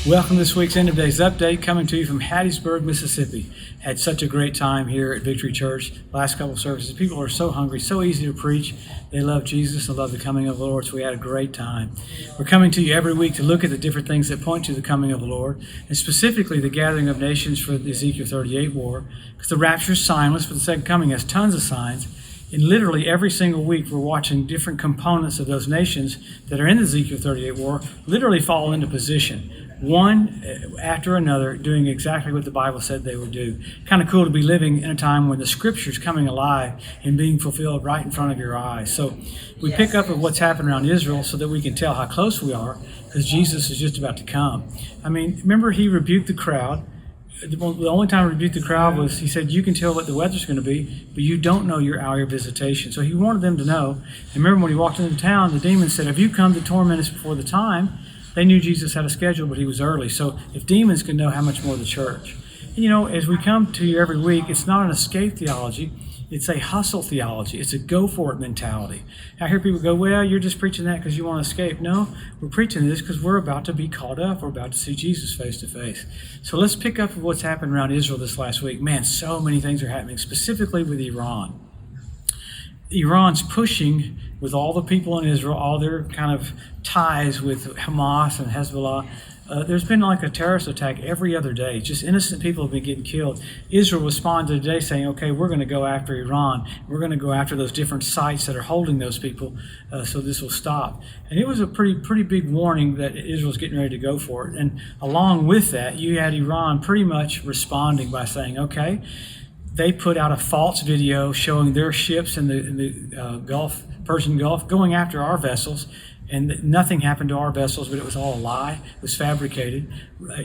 Welcome to this week's End of Days Update, coming to you from Hattiesburg, Mississippi. Had such a great time here at Victory Church. Last couple of services, people are so hungry, so easy to preach. They love Jesus and love the coming of the Lord, so we had a great time. We're coming to you every week to look at the different things that point to the coming of the Lord, and specifically the gathering of nations for the Ezekiel 38 war, because the rapture is signless, but the second coming has tons of signs. And literally every single week we're watching different components of those nations that are in the Ezekiel 38 war literally fall into position, one after another, doing exactly what the Bible said they would do. Kind of cool to be living in a time when the Scripture's coming alive and being fulfilled right in front of your eyes. So we pick up at what's happened around Israel so that we can tell how close we are, because Jesus is just about to come. I mean, remember he rebuked the crowd. The only time he rebuked the crowd was, he said, you can tell what the weather's going to be, but you don't know your hour of visitation. So he wanted them to know. And remember when he walked into town, the demons said, have you come to torment us before the time? They knew Jesus had a schedule, but he was early. So if demons can know, how much more the church? And, you know, as we come to you every week, it's not an escape theology. It's a hustle theology. It's a go-for-it mentality. I hear people go, well, you're just preaching that because you want to escape. No, we're preaching this because we're about to be caught up. We're about to see Jesus face to face. So let's pick up what's happened around Israel this last week. Man, so many things are happening, specifically with Iran. Iran's pushing with all the people in Israel, all their kind of ties with Hamas and Hezbollah. There's been like a terrorist attack every other day. Just innocent people have been getting killed. Israel responded today saying, okay, we're going to go after Iran. We're going to go after those different sites that are holding those people, so this will stop. And it was a pretty big warning that Israel's getting ready to go for it. And along with that, you had Iran pretty much responding by saying, okay, they put out a false video showing their ships in the Persian Gulf, going after our vessels. And nothing happened to our vessels, but it was all a lie. It was fabricated.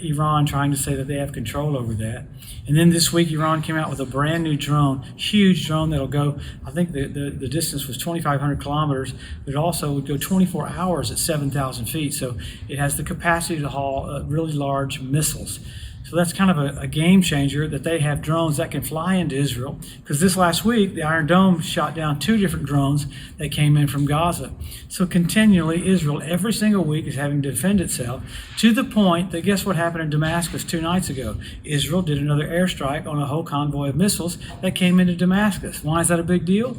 Iran trying to say that they have control over that. And then this week, Iran came out with a brand new drone, huge drone that'll go, I think the distance was 2,500 kilometers, but it also would go 24 hours at 7,000 feet. So it has the capacity to haul really large missiles. So that's kind of a game changer that they have drones that can fly into Israel. Because this last week, the Iron Dome shot down 2 different drones that came in from Gaza. So continually, Israel, every single week, is having to defend itself, to the point that, guess what happened in Damascus 2 nights ago? Israel did another airstrike on a whole convoy of missiles that came into Damascus. Why is that a big deal?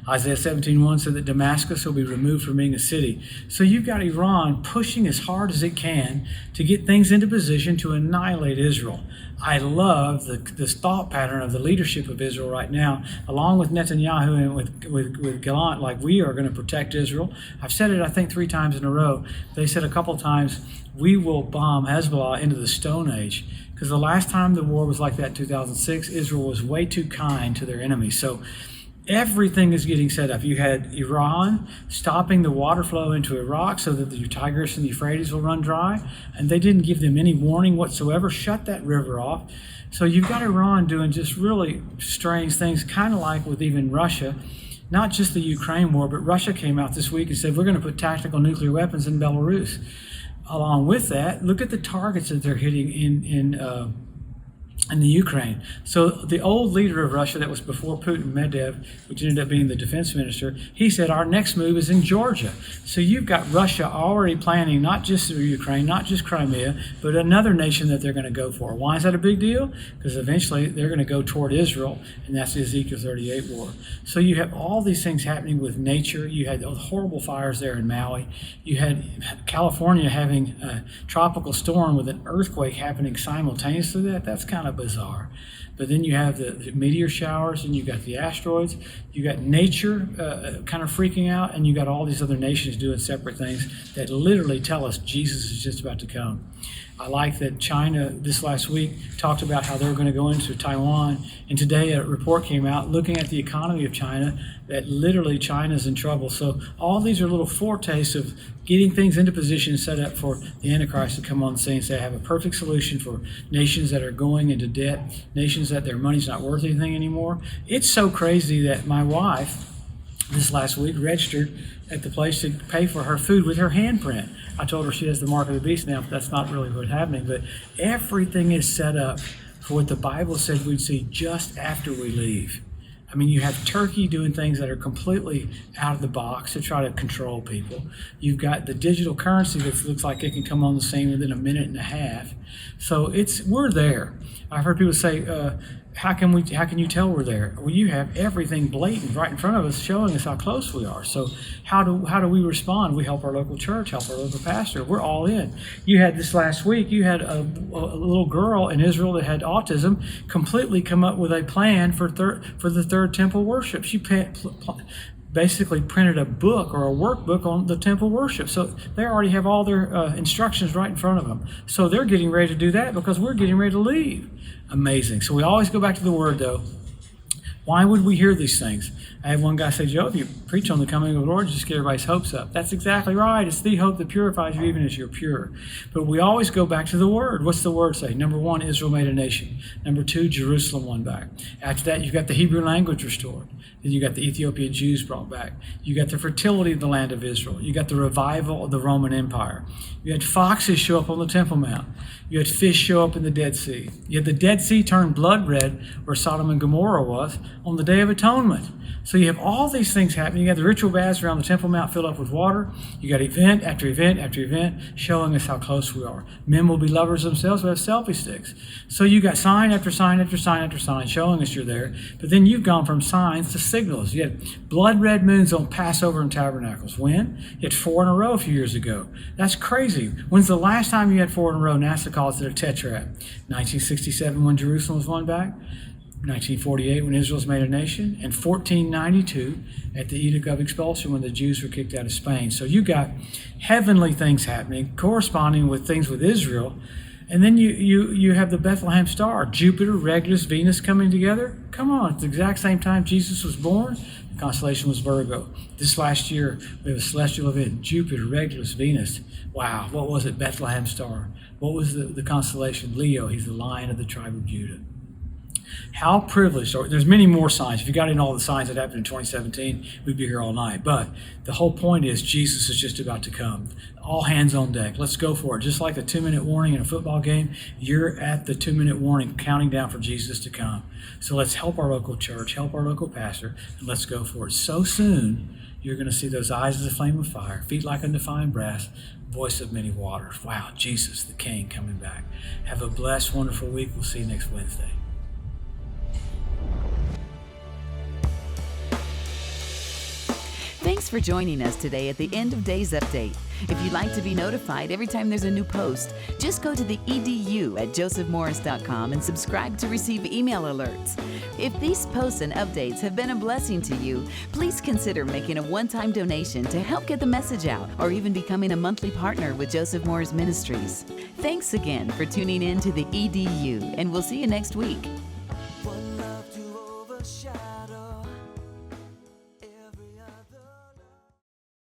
Isaiah 17:1 said that Damascus will be removed from being a city. So you've got Iran pushing as hard as it can to get things into position to annihilate Israel. I love this thought pattern of the leadership of Israel right now, along with Netanyahu and with Gallant, like we are going to protect Israel. I've said it, I think, 3 times in a row. They said a couple times, we will bomb Hezbollah into the Stone Age. Because the last time the war was like that, 2006, Israel was way too kind to their enemies. So everything is getting set up. You had Iran stopping the water flow into Iraq so that the Tigris and the Euphrates will run dry, and they didn't give them any warning whatsoever, shut that river off. So you've got Iran doing just really strange things, kind of like with even Russia, not just the Ukraine war, but Russia came out this week and said, we're going to put tactical nuclear weapons in Belarus. Along with that, look at the targets that they're hitting in the Ukraine. So the old leader of Russia that was before Putin, Medvedev, which ended up being the defense minister, he said our next move is in Georgia. So you've got Russia already planning not just Ukraine, not just Crimea, but another nation that they're going to go for. Why is that a big deal? Because eventually they're going to go toward Israel, and that's the Ezekiel 38 war. So you have all these things happening with nature. You had horrible fires there in Maui. You had California having a tropical storm with an earthquake happening simultaneously. That's kind of bizarre. But then you have the meteor showers, and you got the asteroids, you got nature kind of freaking out, and you got all these other nations doing separate things that literally tell us Jesus is just about to come. I like that China this last week talked about how they were going to go into Taiwan, and today a report came out looking at the economy of China that literally China's in trouble. So all these are little foretastes of getting things into position set up for the Antichrist to come on the scene and say, I have a perfect solution for nations that are going into debt, nations that their money's not worth anything anymore. It's so crazy that my wife this last week registered at the place to pay for her food with her handprint. I told her she has the mark of the beast now, but that's not really what's happening. But everything is set up for what the Bible said we'd see just after we leave. I mean, you have Turkey doing things that are completely out of the box to try to control people. You've got the digital currency that looks like it can come on the scene within a minute and a half. So we're there. I've heard people say, how can you tell we're there? Well, you have everything blatant right in front of us showing us how close we are. So how do we respond? We help our local church, help our local pastor. We're all in. You had this last week, you had a little girl in Israel that had autism completely come up with a plan for the third temple worship. She basically printed a book or a workbook on the temple worship. So they already have all their instructions right in front of them. So they're getting ready to do that because we're getting ready to leave. Amazing. So we always go back to the Word, though. Why would we hear these things? I had one guy say, Joe, if you preach on the coming of the Lord, you just get everybody's hopes up. That's exactly right. It's the hope that purifies you even as you're pure. But we always go back to the Word. What's the Word say? Number one, Israel made a nation. Number two, Jerusalem won back. After that, you've got the Hebrew language restored. Then you got the Ethiopian Jews brought back. You got the fertility of the land of Israel. You got the revival of the Roman Empire. You had foxes show up on the Temple Mount. You had fish show up in the Dead Sea. You had the Dead Sea turn blood red where Sodom and Gomorrah was on the Day of Atonement. So you have all these things happening. You have the ritual baths around the Temple Mount filled up with water. You got event after event after event showing us how close we are. Men will be lovers themselves. We have selfie sticks. So you got sign after sign after sign after sign showing us you're there. But then you've gone from signs to signals. You had blood red moons on Passover and Tabernacles. When? You had 4 in a row a few years ago. That's crazy. When's the last time you had 4 in a row? NASA calls it a tetrad. 1967 when Jerusalem was won back. 1948 when Israel was made a nation, and 1492 at the Edict of Expulsion when the Jews were kicked out of Spain. So you got heavenly things happening, corresponding with things with Israel, and then you have the Bethlehem star, Jupiter, Regulus, Venus coming together. Come on, it's the exact same time Jesus was born. The constellation was Virgo. This last year we have a celestial event, Jupiter, Regulus, Venus. Wow, what was it? Bethlehem star. What was the constellation? Leo. He's the Lion of the tribe of Judah. How privileged. There's many more signs. If you got in all the signs that happened in 2017, we'd be here all night. But the whole point is Jesus is just about to come. All hands on deck. Let's go for it. Just like the 2-minute warning in a football game, you're at the 2-minute warning, counting down for Jesus to come. So let's help our local church, help our local pastor, and let's go for it. So soon, you're going to see those eyes as a flame of fire, feet like undefined brass, voice of many waters. Wow, Jesus, the King, coming back. Have a blessed, wonderful week. We'll see you next Wednesday. Thanks for joining us today at the End of Days Update. If you'd like to be notified every time there's a new post, just go to the edu at josephmorris.com and subscribe to receive email alerts. If these posts and updates have been a blessing to you, please consider making a one-time donation to help get the message out, or even becoming a monthly partner with Joseph Morris Ministries. Thanks again for tuning in to the EDU, and we'll see you next week. One love to overshadow